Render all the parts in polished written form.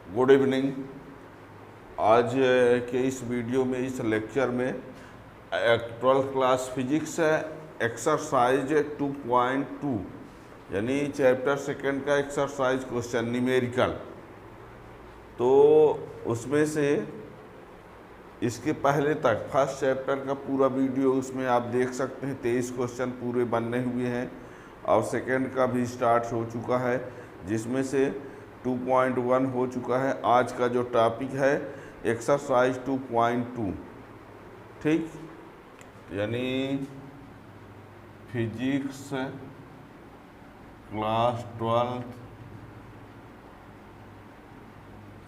Good evening. आज के इस वीडियो में, इस लेक्चर में 12th क्लास फिजिक्स है, एक्सरसाइज 2.2 यानी चैप्टर सेकंड का एक्सरसाइज क्वेश्चन न्यूमेरिकल। तो उसमें से इसके पहले तक फर्स्ट चैप्टर का पूरा वीडियो उसमें आप देख सकते हैं। 23 क्वेश्चन पूरे बनने हुए हैं और सेकंड का भी स्टार्ट हो चुका है, जिसमें से 2.1 हो चुका है। आज का जो टॉपिक है एक्सरसाइज 2.2, ठीक, यानी physics class 12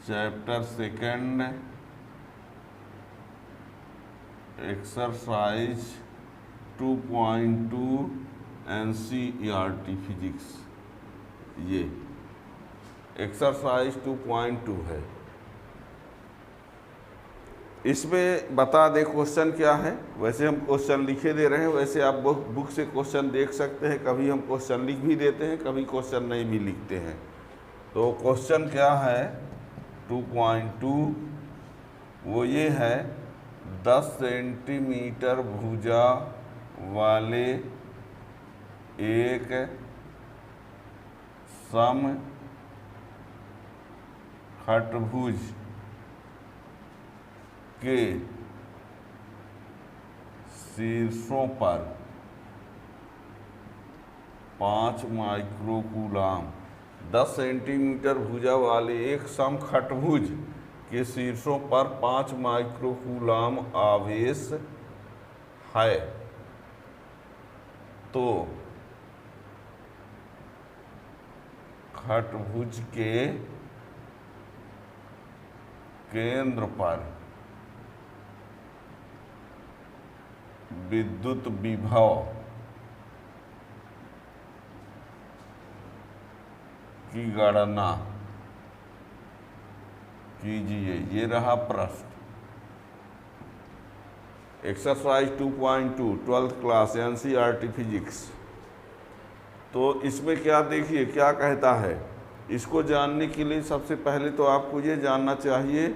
chapter second exercise 2.2 NCERT physics. ये एक्सरसाइज 2.2 है। इसमें बता दे क्वेश्चन क्या है। वैसे हम क्वेश्चन लिखे दे रहे हैं, वैसे आप बुक से क्वेश्चन देख सकते हैं। कभी हम क्वेश्चन लिख भी देते हैं, कभी क्वेश्चन नहीं भी लिखते हैं। तो क्वेश्चन क्या है 2.2, वो ये है 10 सेंटीमीटर भुजा वाले एक सम खटभुज के शीर्षों पर 5 माइक्रोकूलाम। 10 सेंटीमीटर भुजा वाले एक समखटभुज के शीर्षों पर 5 माइक्रोकूलाम आवेश है। तो खटभुज के केंद्र पर विद्युत विभव की गणना कीजिए। ये रहा प्रश्न। Exercise 2.2 12th class NCERT physics. तो इसमें क्या देखिए क्या कहता है। इसको जानने के लिए सबसे पहले तो आपको ये जानना चाहिए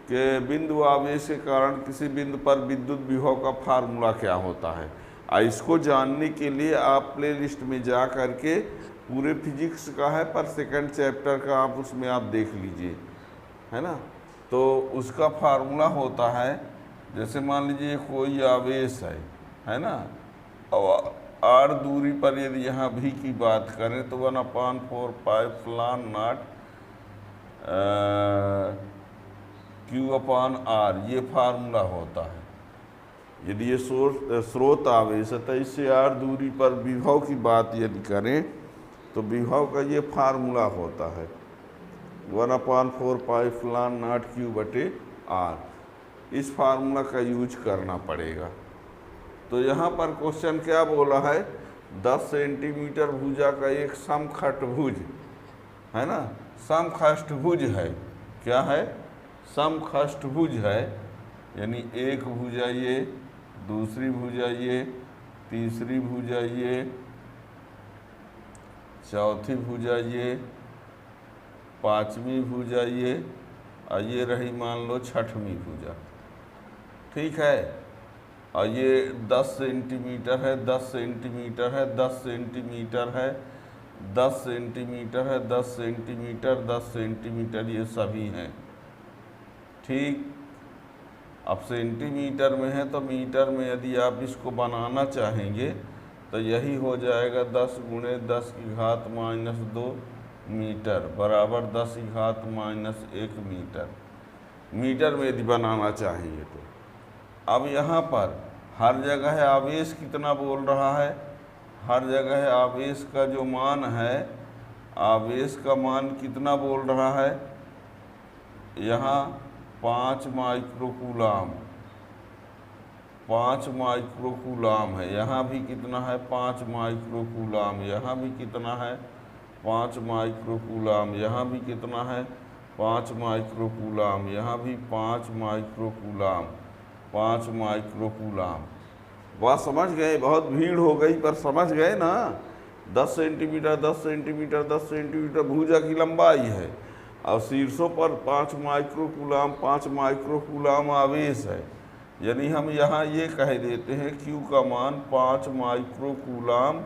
कि बिंदु आवेश के कारण किसी बिंदु पर विद्युत विभव का फार्मूला क्या होता है। इसको जानने के लिए आप प्लेलिस्ट में जा कर के, पूरे फिजिक्स का है पर सेकंड चैप्टर का आप उसमें आप देख लीजिए, है ना। तो उसका फार्मूला होता है, जैसे मान लीजिए कोई आवेश है ना, और r दूरी पर यदि यहाँ v की बात करें तो 1/4 पाई फलान नॉट Q/r, ये फार्मूला होता है। यदि ये स्रोत आवेश है तो इससे r दूरी पर विभव की बात यदि करें तो विभव का ये फार्मूला होता है 1/4 पाई फलान नॉट Q/r। इस फार्मूला का यूज करना पड़ेगा। तो यहाँ पर क्वेश्चन क्या बोला है, 10 सेंटीमीटर भुजा का एक समखटभुज है ना, समखष्टभुज है। क्या है? समखष्टभुज है, यानी एक भुजा ये, दूसरी भुजा ये, तीसरी भुजा ये, चौथी भुजा ये, पांचवी भुजा ये, और ये रही मान लो छठवीं भुजा, ठीक है। और ये 10 सेंटीमीटर है, 10 सेंटीमीटर है, 10 सेंटीमीटर है, 10 सेंटीमीटर है, 10 सेंटीमीटर, 10 सेंटीमीटर, ये सभी हैं, ठीक। अब सेंटीमीटर में है तो मीटर में यदि आप इसको बनाना चाहेंगे तो यही हो जाएगा 10 × 10⁻⁻2 मीटर बराबर 10⁻⁻1 मीटर। मीटर में यदि बनाना चाहिए तो अब यहाँ पर हर जगह आवेश कितना बोल रहा है, हर जगह आवेश का जो मान है, आवेश का मान कितना बोल रहा है, यहाँ 5 माइक्रोकूलाम, 5 माइक्रोकूलाम है। यहाँ भी कितना है, 5 माइक्रोकूलाम। यहाँ भी कितना है, 5 माइक्रोकूलाम। यहाँ भी कितना है, 5 माइक्रोकूलाम। यहाँ भी 5 माइक्रोकूलाम, 5 माइक्रोकूलाम। बात समझ गए? बहुत भीड़ हो गई पर समझ गए ना। 10 सेंटीमीटर 10 सेंटीमीटर 10 सेंटीमीटर भुजा की लंबाई है। और शीर्षों पर 5 माइक्रोकूलाम 5 माइक्रोकूलाम आवेश है, यानी हम यहाँ ये कह देते हैं Q का मान 5 माइक्रोकूलाम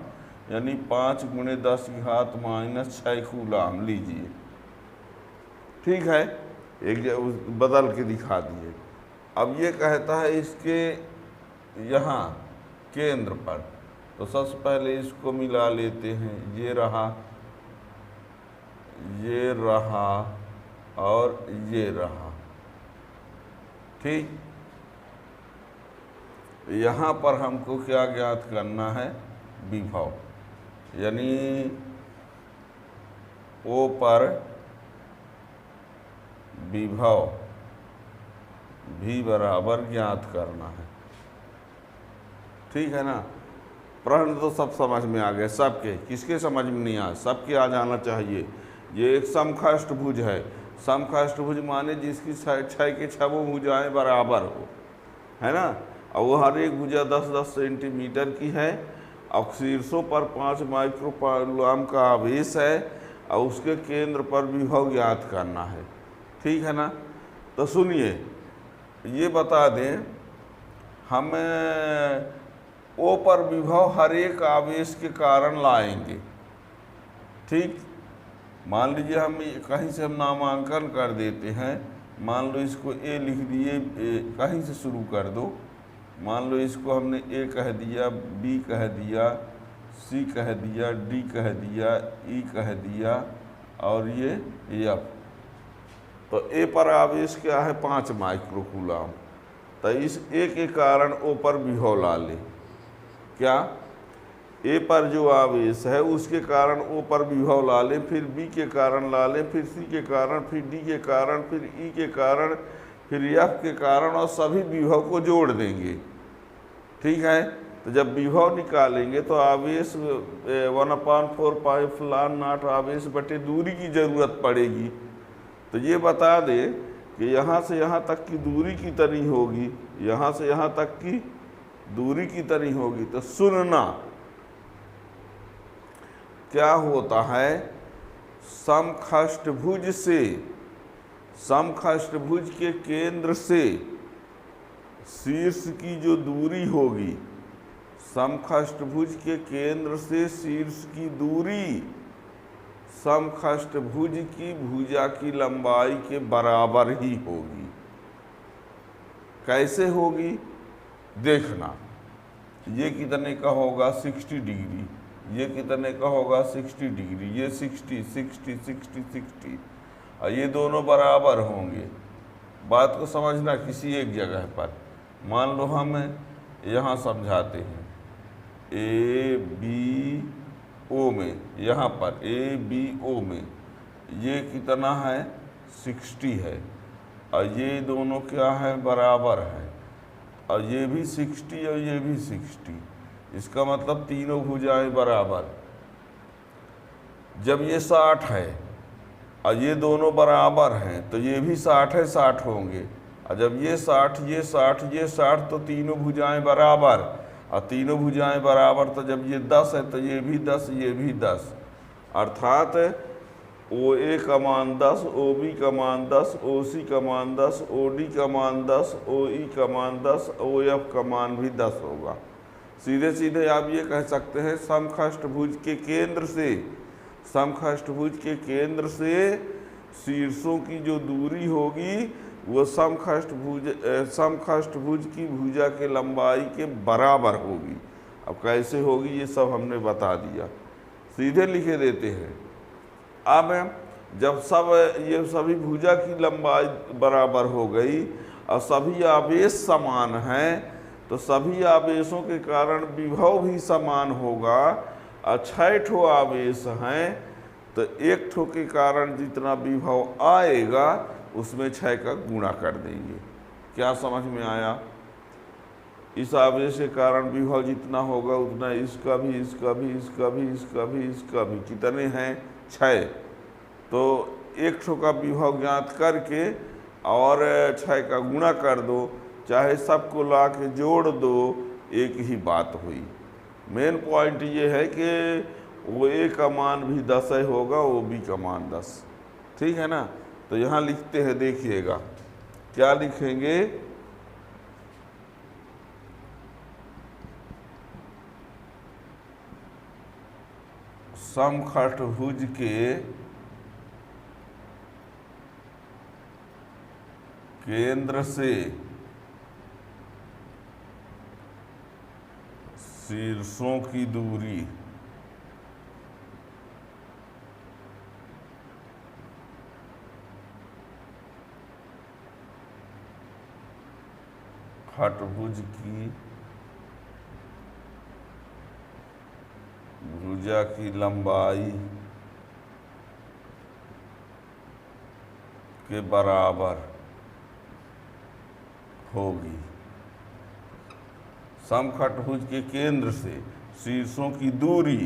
यानी 5 × 10⁻⁻6 कूलाम लीजिए। ठीक है, एक बदल के दिखा दिए। अब ये कहता है इसके यहाँ केंद्र पर, तो सबसे पहले इसको मिला लेते हैं, ये रहा और ये रहा। ठीक, यहाँ पर हमको क्या ज्ञात करना है, विभव, यानी O पर विभव V बराबर ज्ञात करना है। ठीक है ना। प्रश्न तो सब समझ में आ गए, सबके, किसके समझ में नहीं आया, सबके आ जाना चाहिए। ये एक समअष्टभुज है। समअष्टभुज माने जिसकी 6 के 6 भुजाएं बराबर हो, है ना। और वो हर एक भुजा 10-10 सेंटीमीटर की है और शीर्षों पर 5 माइक्रोकूलाम का आवेश है और उसके केंद्र पर विभव ज्ञात करना है। ठीक है ना। तो सुनिए, ये बता दें, हम O पर विभव हर एक आवेश के कारण लाएंगे। ठीक, मान लीजिए हम कहीं से हम नामांकन कर देते हैं, मान लो इसको A लिख दिए, कहीं से शुरू कर दो, मान लो इसको हमने A कह दिया, B कह दिया, C कह दिया, D कह दिया, E कह दिया और ये F। तो A पर आवेश क्या है, 5 माइक्रोकूलाम। तो इस A के कारण O पर विभव ला ले। क्या, A पर जो आवेश है उसके कारण O पर विभव ला लें, फिर B के कारण ला लें, फिर C के कारण, फिर D के कारण, फिर E के कारण, फिर F के कारण और सभी विभव को जोड़ देंगे। ठीक है। तो जब विभव निकालेंगे तो आवेश 1/4 पाई फलान नॉट आवेश बटे दूरी की ज़रूरत पड़ेगी। तो ये बता दे कि यहाँ से यहाँ तक की दूरी कितनी होगी, यहाँ से यहाँ तक की दूरी कितनी होगी। तो सुनना क्या होता है, समअष्टभुज से, समअष्टभुज के केंद्र से शीर्ष की जो दूरी होगी, समअष्टभुज के केंद्र से शीर्ष की दूरी समअष्टभुज की भुजा की लंबाई के बराबर ही होगी। कैसे होगी देखना, ये कितने का होगा, 60 डिग्री, ये कितने का होगा, 60 डिग्री, ये 60 60 60 60 और ये दोनों बराबर होंगे। बात को समझना किसी एक जगह पर। मान लो हम यहाँ समझाते हैं, A B O में, यहाँ पर A B O में ये कितना है, 60 है और ये दोनों क्या है, बराबर है, और ये भी 60 और ये भी 60, इसका मतलब तीनों भुजाएं बराबर। जब ये 60 है और ये दोनों बराबर हैं तो ये भी 60 है, 60 होंगे, और जब ये 60 ये 60 ये 60 तो तीनों भुजाएं बराबर, और तीनों भुजाएं बराबर तो जब ये 10 है तो ये भी 10 ये भी 10, अर्थात OA का मान 10, OB का मान 10, OC का मान 10, OD का मान 10, OE का मान 10, OF का मान भी 10 होगा। सीधे सीधे आप ये कह सकते हैं समअष्टभुज के केंद्र से, समअष्टभुज के केंद्र से शीर्षों की जो दूरी होगी वो समअष्टभुज की भुजा के लंबाई के बराबर होगी। अब कैसे होगी ये सब हमने बता दिया, सीधे लिखे देते हैं। अब जब ये सभी भुजा की लंबाई बराबर हो गई और सभी आवेश समान हैं तो सभी आवेशों के कारण विभव भी समान होगा। और 6 ठो आवेश हैं तो 1 ठो के कारण जितना विभव आएगा उसमें 6 का गुणा कर देंगे। क्या समझ में आया? इस आवेश के कारण विभव जितना होगा उतना इसका भी, इसका भी, इसका भी, इसका भी, इसका भी, कितने हैं? 6। तो 1 ठो का विभव ज्ञात करके और 6 का गुणा कर दो, चाहे सबको ला के जोड़ दो, एक ही बात हुई। मेन पॉइंट ये है कि वो A का मान भी 10 होगा, वो B का मान 10, ठीक है ना। तो यहाँ लिखते हैं, देखिएगा क्या लिखेंगे, समखटभुज के केंद्र से शीर्षों की दूरी खटभुज की भुजा की लंबाई के बराबर होगी। समखटभुज के केंद्र से शीर्षों की दूरी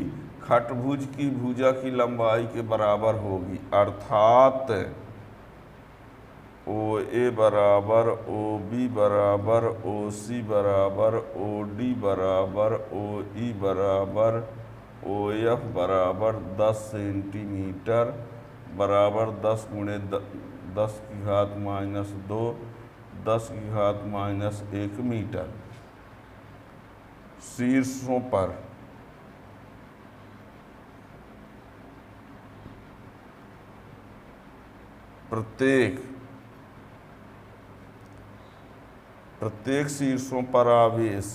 खटभुज की भुजा की लंबाई के बराबर होगी, अर्थात OA बराबर OB बराबर OC बराबर OD बराबर OE बराबर OF बराबर 10 सेंटीमीटर बराबर 10 गुणे 10 की घात -2 10 की घात -1 मीटर। शीर्षों पर प्रत्येक शीर्षों पर आवेश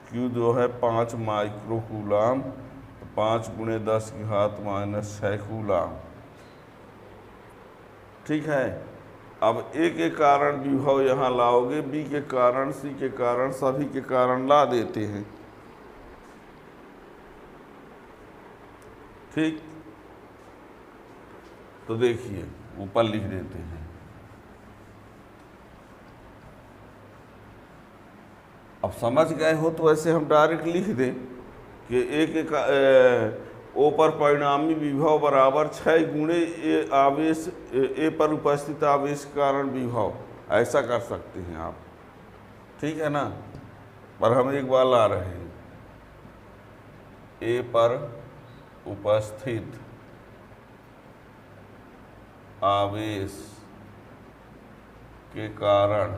Q जो है 5 माइक्रो कूलाम, 5 गुणे 10 की घात -6 कूलाम। ठीक है, अब A के कारण विभव यहाँ लाओगे, B के कारण, C के कारण, सभी के कारण ला देते हैं। ठीक, तो देखिए ऊपर लिख देते हैं। अब समझ गए हो तो ऐसे हम डायरेक्ट लिख दें कि A के O पर परिणामी विभव बराबर 6 गुणे आवेश A पर उपस्थित आवेश के कारण विभव, ऐसा कर सकते हैं आप। ठीक है ना, पर हम एक बार ला रहे हैं, A पर उपस्थित आवेश के कारण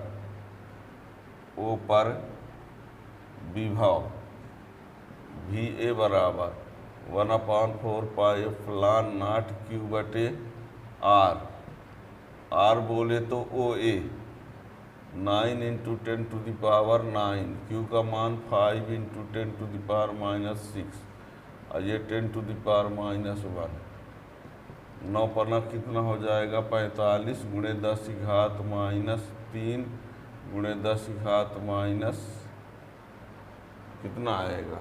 O पर विभव VA बराबर 1/4 पाई एप्सिलॉन नॉट Q बटे R। R बोले तो OA 9 × 10⁻⁹, Q का मान 5 × 10⁻⁻6 और ये 10⁻⁻1। 9 पन्ना कितना हो जाएगा, 45 गुणे 10 की घात -3 गुणे 10 की घात कितना आएगा,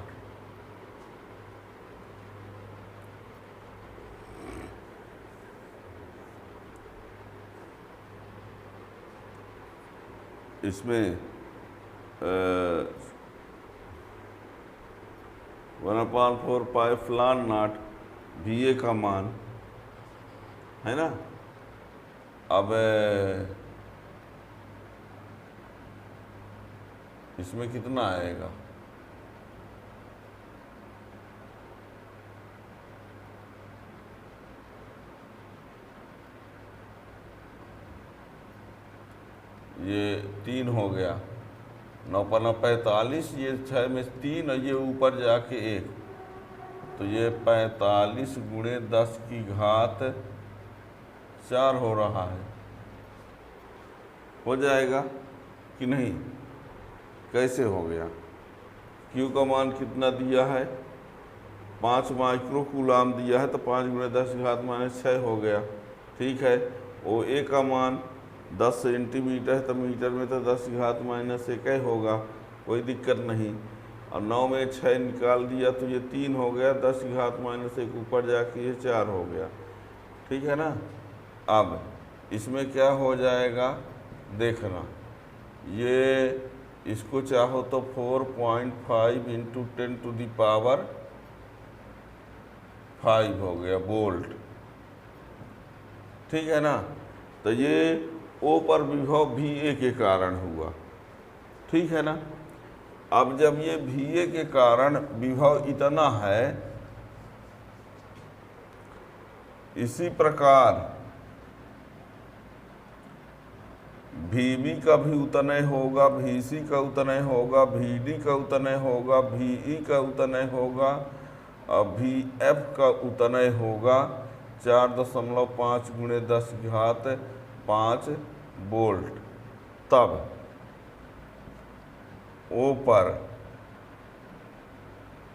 इसमें 1/4 पाई एप्सिलॉन नॉट VA का मान है ना। अब इसमें कितना आएगा, ये 3 हो गया, 9 पन्ना 45, ये 6 में 3 और ये ऊपर जाके 1, तो ये 45 गुणे 10 की घात 4 हो रहा है। हो जाएगा कि नहीं, कैसे हो गया, Q का मान कितना दिया है, 5 माइक्रो कूलाम दिया है, तो 5 गुणे 10 की घात -6 हो गया। ठीक है, OA का मान 10 सेंटीमीटर है, तो मीटर में तो 10 की घात -1 होगा, कोई दिक्कत नहीं। और 9 में 6 निकाल दिया तो ये 3 हो गया, 10 की घात -1 ऊपर जाके ये 4 हो गया। ठीक है ना। अब इसमें क्या हो जाएगा देखना, ये इसको चाहो तो 4.5 × 10⁵ हो गया वोल्ट। ठीक है ना, तो ये O पर विभव VA के कारण हुआ। ठीक है ना। अब जब ये VA के कारण विभव इतना है, इसी प्रकार VB का भी उतना ही होगा, VC का उतना ही होगा, VD का उतना ही होगा, VE का उतना ही होगा और VF का उतना ही होगा। 4.5 × 10⁵ वोल्ट। तब O पर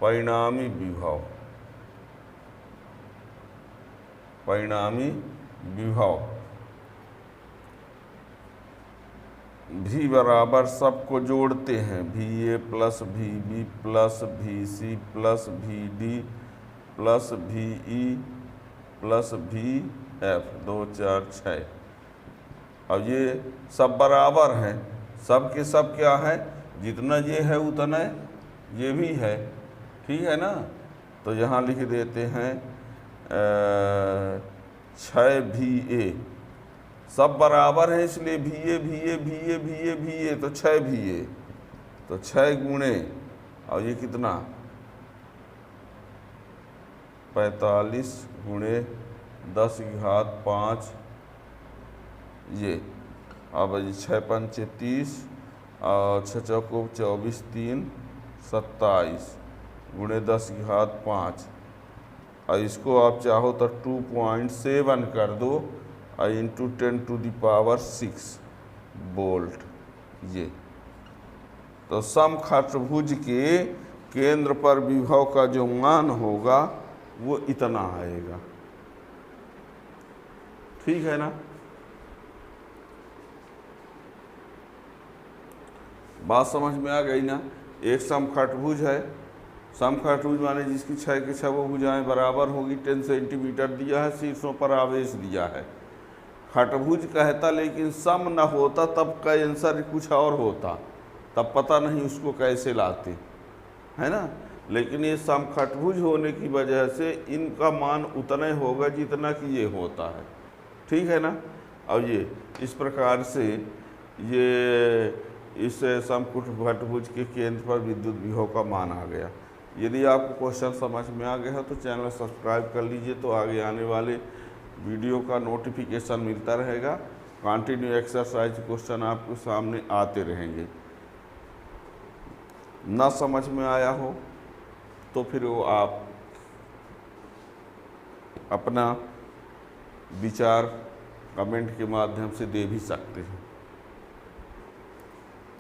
परिणामी विभव V बराबर सबको जोड़ते हैं, VA plus VB plus VC plus VD plus VE plus VF 2 4 6। अब ये सब बराबर हैं, सब के सब क्या है, जितना ये है उतना ये भी है, ठीक है ना। तो यहाँ लिख देते हैं 6 VA, सब बराबर है इसलिए VA तो 6 VA, तो 6 गुणे और ये कितना 45 × 10⁵ ये। अब 6 × 5 = 30 और 6 × 4 = 24, 3 = 27 × 10⁵ और इसको आप चाहो तो 2.7 कर दो और × 10⁶ वोल्ट ये। तो समखट्भुज के केंद्र पर विभव का जो मान होगा वो इतना आएगा, ठीक है ना। बात समझ में आ गई ना। एक समखट्भुज है, समखट्भुज माने जिसकी 6 के 6 भुजाएं बराबर होगी, 10 सेंटीमीटर दिया है, शीर्षों पर आवेश दिया है। खट्भुज कहता लेकिन सम न होता तब का आंसर कुछ और होता, तब पता नहीं उसको कैसे लाते, है ना। लेकिन ये समखट्भुज होने की वजह से इनका मान उतना ही होगा जितना कि ये होता है, ठीक है ना। और ये इस प्रकार से ये इस समखट्भुज के केंद्र पर विद्युत विभव का मान आ गया। यदि आपको क्वेश्चन समझ में आ गया है तो चैनल सब्सक्राइब कर लीजिए, तो आगे आने वाले वीडियो का नोटिफिकेशन मिलता रहेगा। कंटिन्यू एक्सरसाइज क्वेश्चन आपके सामने आते रहेंगे। ना समझ में आया हो तो फिर वो आप अपना विचार कमेंट के माध्यम से दे भी सकते हैं।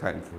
Thank you.